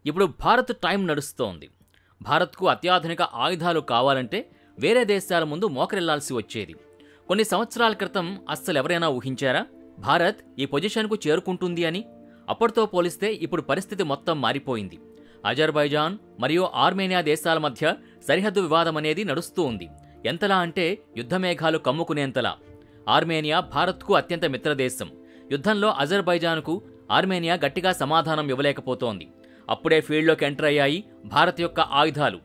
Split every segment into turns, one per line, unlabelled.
ఇప్పుడు భారత్ టైం నడుస్తోంది. భారత్కు అత్యాధునిక ఆయుధాలు కావాలంటే వేరే దేశాల ముందు మోకరిల్లాల్సి వచ్చేది. కొన్ని సంవత్సరాల క్రితం అస్సలెవరైనా ఊహించారా భారత్ ఈ పొజిషన్కు చేరుకుంటుంది అని? అప్పటితో పోలిస్తే ఇప్పుడు పరిస్థితి మొత్తం మారిపోయింది. అజర్బైజాన్ మరియు ఆర్మేనియా దేశాల మధ్య సరిహద్దు వివాదం అనేది నడుస్తూ ఉంది. ఎంతలా అంటే యుద్ధమేఘాలు కమ్ముకునేంతలా. ఆర్మేనియా భారత్కు అత్యంత మిత్రదేశం. యుద్ధంలో అజర్బైజాన్కు ఆర్మేనియా గట్టిగా సమాధానం ఇవ్వలేకపోతోంది. అప్పుడే ఫీల్డ్లోకి ఎంటర్ అయ్యాయి భారత్ యొక్క ఆయుధాలు.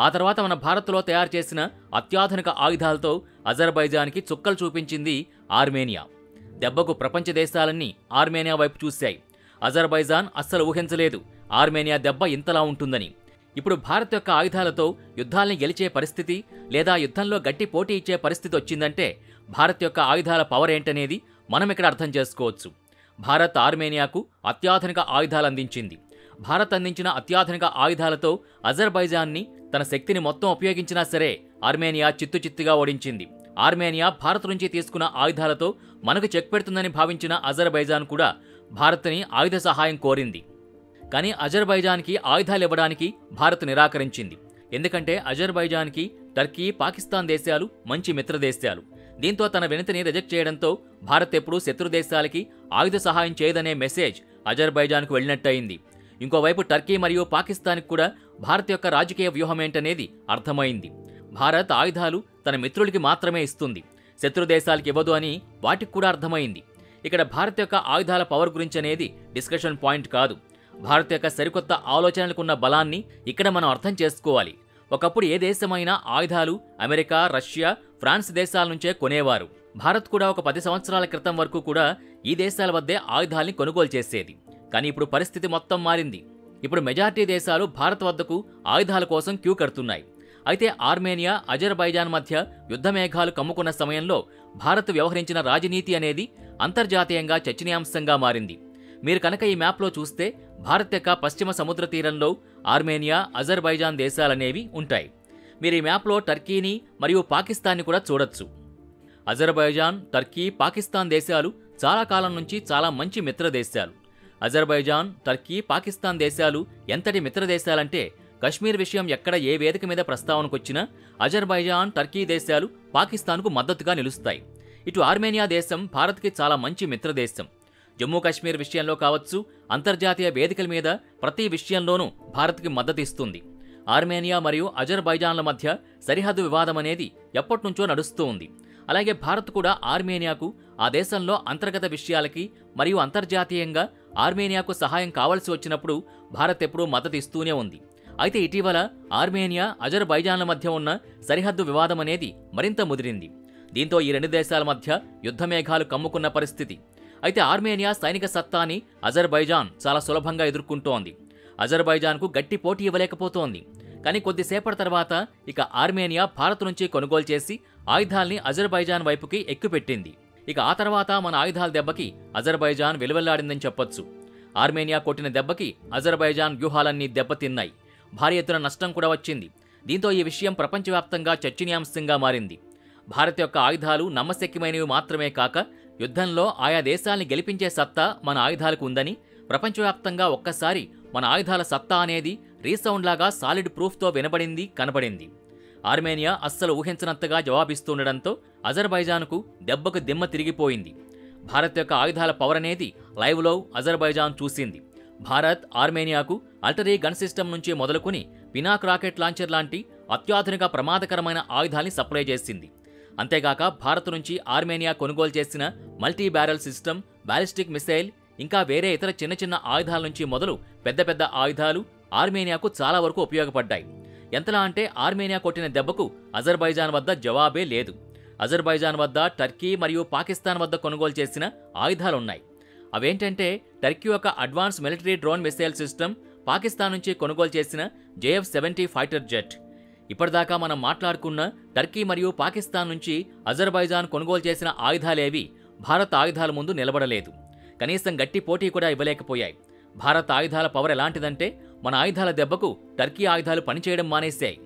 ఆ తర్వాత మన భారత్లో తయారు చేసిన అత్యాధునిక ఆయుధాలతో అజర్బైజాన్కి చుక్కలు చూపించింది ఆర్మేనియా. దెబ్బకు ప్రపంచ దేశాలన్నీ ఆర్మేనియా వైపు చూశాయి. అజర్బైజాన్ అస్సలు ఊహించలేదు ఆర్మేనియా దెబ్బ ఇంతలా ఉంటుందని. ఇప్పుడు భారత్ యొక్క ఆయుధాలతో యుద్ధాల్ని గెలిచే పరిస్థితి లేదా యుద్ధంలో గట్టి పోటీ ఇచ్చే పరిస్థితి వచ్చిందంటే భారత్ యొక్క ఆయుధాల పవర్ ఏంటనేది మనం ఇక్కడ అర్థం చేసుకోవచ్చు. భారత్ ఆర్మేనియాకు అత్యాధునిక ఆయుధాలు అందించింది. భారత్ అందించిన అత్యాధునిక ఆయుధాలతో అజర్బైజాన్ని తన శక్తిని మొత్తం ఉపయోగించినా సరే ఆర్మేనియా చిత్తుచిత్తుగా ఓడించింది. ఆర్మేనియా భారత్ నుంచి తీసుకున్న ఆయుధాలతో మనకు చెక్ పెడుతుందని భావించిన అజర్బైజాన్ కూడా భారత్ని ఆయుధ సహాయం కోరింది. కానీ అజర్బైజాన్కి ఆయుధాలు ఇవ్వడానికి భారత్ నిరాకరించింది. ఎందుకంటే అజర్బైజాన్కి టర్కీ, పాకిస్తాన్ దేశాలు మంచి మిత్రదేశాలు. దీంతో తన వినతిని రిజెక్ట్ చేయడంతో భారత్ ఎప్పుడూ శత్రు దేశాలకి ఆయుధ సహాయం చేయదనే మెసేజ్ అజర్బైజాన్కు వెళ్ళినట్టయింది. ఇంకోవైపు టర్కీ మరియు పాకిస్తాన్కి కూడా భారత్ యొక్క రాజకీయ వ్యూహం ఏంటనేది అర్థమైంది. భారత్ ఆయుధాలు తన మిత్రులకి మాత్రమే ఇస్తుంది, శత్రు దేశాలకి ఇవ్వదు అని వాటికి కూడా అర్థమైంది. ఇక్కడ భారత్ యొక్క ఆయుధాల పవర్ గురించి అనేది డిస్కషన్ పాయింట్ కాదు. భారత్ యొక్క సరికొత్త ఆలోచనలకున్న బలాన్ని ఇక్కడ మనం అర్థం చేసుకోవాలి. ఒకప్పుడు ఏ దేశమైనా ఆయుధాలు అమెరికా, రష్యా, ఫ్రాన్స్ దేశాల నుంచే కొనేవారు. భారత్ కూడా ఒక 10 సంవత్సరాల క్రితం వరకు కూడా ఈ దేశాల వద్దే ఆయుధాల్ని కొనుగోలు చేసేది. కానీ ఇప్పుడు పరిస్థితి మొత్తం మారింది. ఇప్పుడు మెజారిటీ దేశాలు భారత్ వద్దకు ఆయుధాల కోసం క్యూ కడుతున్నాయి. అయితే ఆర్మేనియా, అజర్బైజాన్ మధ్య యుద్ధమేఘాలు కమ్ముకున్న సమయంలో భారత్ వ్యవహరించిన రాజనీతి అనేది అంతర్జాతీయంగా చర్చనీయాంశంగా మారింది. మీరు కనుక ఈ మ్యాప్లో చూస్తే భారత్ యొక్క పశ్చిమ సముద్ర తీరంలో ఆర్మేనియా, అజర్బైజాన్ దేశాలనేవి ఉంటాయి. మీరు ఈ మ్యాప్లో టర్కీని మరియు పాకిస్తాన్ని కూడా చూడొచ్చు. అజర్బైజాన్, టర్కీ, పాకిస్తాన్ దేశాలు చాలా కాలం నుంచి చాలా మంచి మిత్ర దేశాలు. అజర్బైజాన్, టర్కీ, పాకిస్తాన్ దేశాలు ఎంతటి మిత్ర దేశాలంటే కశ్మీర్ విషయం ఎక్కడ ఏ వేదిక మీద ప్రస్తావనకొచ్చినా అజర్బైజాన్, టర్కీ దేశాలు పాకిస్తాన్కు మద్దతుగా నిలుస్తాయి. ఇటు ఆర్మేనియా దేశం భారత్కి చాలా మంచి మిత్రదేశం. జమ్మూ కాశ్మీర్ విషయంలో కావచ్చు, అంతర్జాతీయ వేదికల మీద ప్రతి విషయంలోనూ భారత్కి మద్దతు ఇస్తుంది. ఆర్మేనియా మరియు అజర్బైజాన్ల మధ్య సరిహద్దు వివాదం అనేది ఎప్పటినుంచో నడుస్తూ ఉంది. అలాగే భారత్ కూడా ఆర్మేనియాకు ఆ దేశంలో అంతర్గత విషయాలకి మరియు అంతర్జాతీయంగా ఆర్మేనియాకు సహాయం కావాల్సి వచ్చినప్పుడు భారత్ ఎప్పుడూ మద్దతు ఇస్తూనే ఉంది. అయితే ఇటీవల ఆర్మేనియా, అజర్బైజాన్ల మధ్య ఉన్న సరిహద్దు వివాదం అనేది మరింత ముదిరింది. దీంతో ఈ రెండు దేశాల మధ్య యుద్ధమేఘాలు కమ్ముకున్న పరిస్థితి. అయితే ఆర్మేనియా సైనిక సత్తాని అజర్బైజాన్ చాలా సులభంగా ఎదుర్కొంటోంది. అజర్బైజాన్కు గట్టి పోటీ ఇవ్వలేకపోతోంది. కానీ కొద్దిసేపటి తర్వాత ఇక ఆర్మేనియా భారత్ నుంచి కొనుగోలు చేసి ఆయుధాల్ని అజర్బైజాన్ వైపుకి ఎక్కుపెట్టింది. ఇక ఆ తర్వాత మన ఆయుధాల దెబ్బకి అజర్బైజాన్ వెలువెల్లాడిందని చెప్పొచ్చు. ఆర్మేనియా కొట్టిన దెబ్బకి అజర్బైజాన్ వ్యూహాలన్నీ దెబ్బతిన్నాయి. భారీ ఎత్తున నష్టం కూడా వచ్చింది. దీంతో ఈ విషయం ప్రపంచవ్యాప్తంగా చర్చనీయాంశంగా మారింది. భారత్ యొక్క ఆయుధాలు నమ్మశక్యమైనవి మాత్రమే కాక యుద్ధంలో ఆయా దేశాల్ని గెలిపించే సత్తా మన ఆయుధాలకు ఉందని ప్రపంచవ్యాప్తంగా ఒక్కసారి మన ఆయుధాల సత్తా అనేది రీసౌండ్ లాగా సాలిడ్ ప్రూఫ్తో వినబడింది, కనబడింది. ఆర్మేనియా అస్సలు ఊహించనంతగా జవాబిస్తుండడంతో అజర్బైజాన్కు దెబ్బకు దిమ్మ తిరిగిపోయింది. భారత్ యొక్క ఆయుధాల పవర్ అనేది లైవ్లో అజర్బైజాన్ చూసింది. భారత్ ఆర్మేనియాకు అల్టరీ గన్ సిస్టమ్ నుంచి మొదలుకొని పినాక్ రాకెట్ లాంచర్ లాంటి అత్యాధునిక ప్రమాదకరమైన ఆయుధాల్ని సప్లై చేసింది. అంతేగాక భారత్ నుంచి ఆర్మేనియా కొనుగోలు చేసిన multi barrel system, ballistic missile, ఇంకా వేరే ఇతర చిన్న చిన్న ఆయుధాల నుంచి మొదలు పెద్ద పెద్ద ఆయుధాలు ఆర్మేనియాకు చాలా వరకు ఉపయోగపడ్డాయి. ఎంతలా అంటే ఆర్మేనియా కొట్టిన దెబ్బకు అజర్బైజాన్ వద్ద జవాబే లేదు. అజర్బైజాన్ వద్ద టర్కీ మరియు పాకిస్తాన్ వద్ద కొనుగోలు చేసిన ఆయుధాలున్నాయి. అవేంటంటే టర్కీ యొక్క advance military drone missile system, Pakistan నుంచి కొనుగోలు చేసిన JF-70 ఫైటర్ జెట్. ఇప్పటిదాకా మనం మాట్లాడుకున్న టర్కీ మరియు పాకిస్తాన్ నుంచి అజర్బైజాన్ కొనుగోలు చేసిన ఆయుధాలేవి భారత్ ఆయుధాల ముందు నిలబడలేదు. కనీసం గట్టి పోటీ కూడా ఇవ్వలేకపోయాయి. భారత్ ఆయుధాల పవర్ ఎలాంటిదంటే మన ఆయుధాల దెబ్బకు టర్కీ ఆయుధాలు పనిచేయడం మానేశాయి.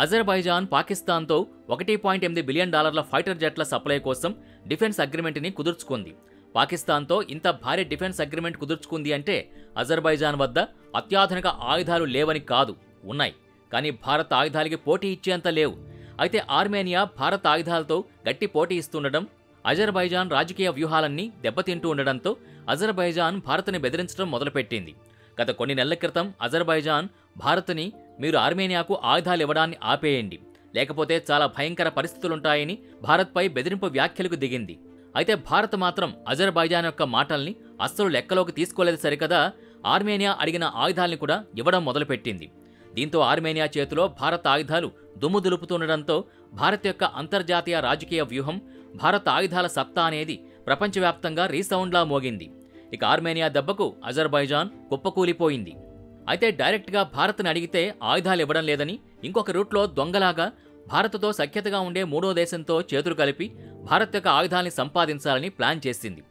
అజర్బైజాన్ పాకిస్తాన్తో $1.8 బిలియన్ ఫైటర్ జెట్ల సప్లై కోసం డిఫెన్స్ అగ్రిమెంట్ని కుదుర్చుకుంది. పాకిస్తాన్తో ఇంత భారీ డిఫెన్స్ అగ్రిమెంట్ కుదుర్చుకుంది అంటే అజర్బైజాన్ వద్ద అత్యాధునిక ఆయుధాలు లేవని కాదు, ఉన్నాయి. కానీ భారత్ ఆయుధాలకి పోటీ ఇచ్చేంత లేవు. అయితే ఆర్మేనియా భారత్ ఆయుధాలతో గట్టి పోటీ ఇస్తుండడం, అజర్బైజాన్ రాజకీయ వ్యూహాలన్నీ దెబ్బతింటూ ఉండడంతో అజర్బైజాన్ భారత్ని బెదిరించడం మొదలుపెట్టింది. గత కొన్ని నెలల క్రితం అజర్బైజాన్ భారత్ని మీరు ఆర్మేనియాకు ఆయుధాలు ఇవ్వడాన్ని ఆపేయండి, లేకపోతే చాలా భయంకర పరిస్థితులుంటాయని భారత్పై బెదిరింపు వ్యాఖ్యలకు దిగింది. అయితే భారత్ మాత్రం అజర్బైజాన్ యొక్క మాటల్ని అస్సలు లెక్కలోకి తీసుకోలేదు సరికదా, ఆర్మేనియా అడిగిన ఆయుధాల్ని కూడా ఇవ్వడం మొదలుపెట్టింది. దీంతో ఆర్మేనియా చేతిలో భారత్ ఆయుధాలు దుమ్ము దులుపుతుండడంతో భారత్ యొక్క అంతర్జాతీయ రాజకీయ వ్యూహం, భారత్ ఆయుధాల సత్తా అనేది ప్రపంచవ్యాప్తంగా రీసౌండ్లా మోగింది. ఇక ఆర్మేనియా దెబ్బకు అజర్బైజాన్ కుప్పకూలిపోయింది. అయితే డైరెక్ట్గా భారత్ని అడిగితే ఆయుధాలు ఇవ్వడం లేదని ఇంకొక రూట్లో దొంగలాగా భారత్తో సఖ్యతగా ఉండే మూడో దేశంతో చేతులు కలిపి భారత్ యొక్క ఆయుధాల్ని సంపాదించాలని ప్లాన్ చేసింది.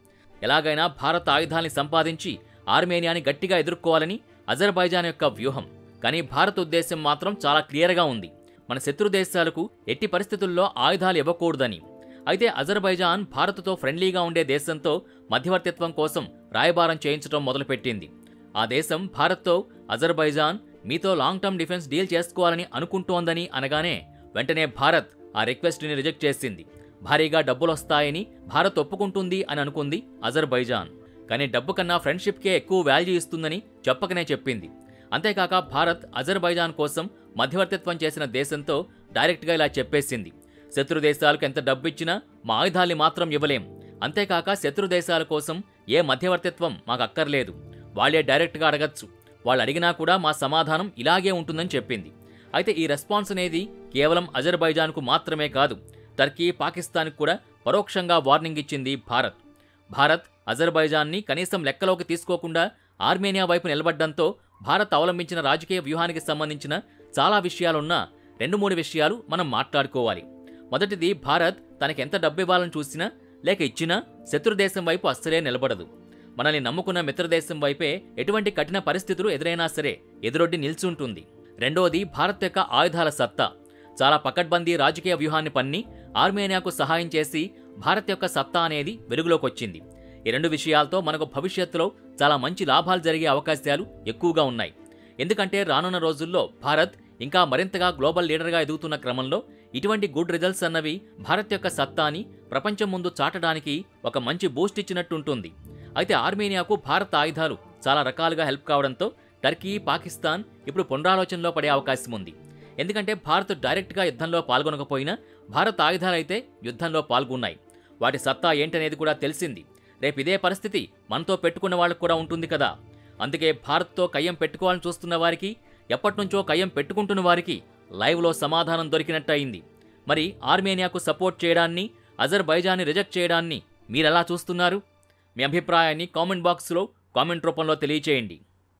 ఎలాగైనా భారత్ ఆయుధాల్ని సంపాదించి ఆర్మేనియాని గట్టిగా ఎదుర్కోవాలని అజర్బైజాన్ యొక్క వ్యూహం. కానీ భారత్ ఉద్దేశం మాత్రం చాలా క్లియర్గా ఉంది, మన శత్రు దేశాలకు ఎట్టి పరిస్థితుల్లో ఆయుధాలు ఇవ్వకూడదని. అయితే అజర్బైజాన్ భారత్తో ఫ్రెండ్లీగా ఉండే దేశంతో మధ్యవర్తిత్వం కోసం రాయబారం చేయించడం మొదలుపెట్టింది. ఆ దేశం భారత్తో అజర్బైజాన్ మీతో లాంగ్ టర్మ్ డిఫెన్స్ డీల్ చేసుకోవాలని అనుకుంటోందని అనగానే వెంటనే భారత్ ఆ రిక్వెస్ట్ని రిజెక్ట్ చేసింది. భారీగా డబ్బులొస్తాయని భారత్ ఒప్పుకుంటుంది అని అనుకుంది అజర్బైజాన్. కానీ డబ్బు కన్నా ఫ్రెండ్షిప్కే ఎక్కువ వాల్యూ ఇస్తుందని చెప్పకనే చెప్పింది. అంతేకాక భారత్ అజర్బైజాన్ కోసం మధ్యవర్తిత్వం చేసిన దేశంతో డైరెక్ట్గా ఇలా చెప్పేసింది, శత్రు దేశాలకు ఎంత డబ్బిచ్చినా మా ఆయుధాల్ని మాత్రం ఇవ్వలేం. అంతేకాక శత్రు దేశాల కోసం ఏ మధ్యవర్తిత్వం మాకు అక్కర్లేదు, వాళ్లే డైరెక్ట్గా అడగచ్చు, వాళ్ళు అడిగినా కూడా మా సమాధానం ఇలాగే ఉంటుందని చెప్పింది. అయితే ఈ రెస్పాన్స్ అనేది కేవలం అజర్బైజాన్కు మాత్రమే కాదు, టర్కీ, పాకిస్తాన్కు కూడా పరోక్షంగా వార్నింగ్ ఇచ్చింది భారత్. భారత్ అజర్బైజాన్ని కనీసం లెక్కలోకి తీసుకోకుండా ఆర్మేనియా వైపు నిలబడ్డంతో భారత్ అవలంబించిన రాజకీయ వ్యూహానికి సంబంధించిన చాలా విషయాలున్నా 2-3 విషయాలు మనం మాట్లాడుకోవాలి. మొదటిది, భారత్ తనకెంత డబ్బివ్వాలని చూసినా లేక ఇచ్చినా శత్రుదేశం వైపు అస్సలే నిలబడదు. మనల్ని నమ్ముకున్న మిత్రదేశం వైపే ఎటువంటి కఠిన పరిస్థితులు ఎదురైనా సరే ఎదురొడ్డి నిల్చుంటుంది. రెండోది, భారత్ యొక్క ఆయుధాల సత్తా. చాలా పకడ్బందీ రాజకీయ వ్యూహాన్ని పన్ని ఆర్మేనియాకు సహాయం చేసి భారత్ యొక్క సత్తా అనేది వెలుగులోకొచ్చింది. ఈ 2 విషయాలతో మనకు భవిష్యత్తులో చాలా మంచి లాభాలు జరిగే అవకాశాలు ఎక్కువగా ఉన్నాయి. ఎందుకంటే రానున్న రోజుల్లో భారత్ ఇంకా మరింతగా గ్లోబల్ లీడర్గా ఎదుగుతున్న క్రమంలో ఇటువంటి గుడ్ రిజల్ట్స్ అన్నవి భారత్ యొక్క సత్తాని ప్రపంచం ముందు చాటడానికి ఒక మంచి బూస్ట్ ఇచ్చినట్టుంటుంది. అయితే ఆర్మేనియాకు భారత్ ఆయుధాలు చాలా రకాలుగా హెల్ప్ కావడంతో టర్కీ, పాకిస్తాన్ ఇప్పుడు పునరాలోచనలో పడే అవకాశం ఉంది. ఎందుకంటే భారత్ డైరెక్ట్గా యుద్ధంలో పాల్గొనకపోయినా భారత్ ఆయుధాలైతే యుద్ధంలో పాల్గొన్నాయి. వాటి సత్తా ఏంటనేది కూడా తెలిసింది. రేపు ఇదే పరిస్థితి మనతో పెట్టుకున్న వాళ్ళకు కూడా ఉంటుంది కదా. అందుకే భారత్తో కయ్యం పెట్టుకోవాలని చూస్తున్న వారికి, ఎప్పటినుంచో కయ్యం పెట్టుకుంటున్న వారికి లైవ్లో సమాధానం దొరికినట్టు అయింది. మరి ఆర్మేనియాకు సపోర్ట్ చేయడాన్ని, అజర్బైజాన్ని రిజెక్ట్ చేయడాన్ని మీరెలా చూస్తున్నారు? మీ అభిప్రాయాన్ని కామెంట్ బాక్స్లో కామెంట్ రూపంలో తెలియచేయండి.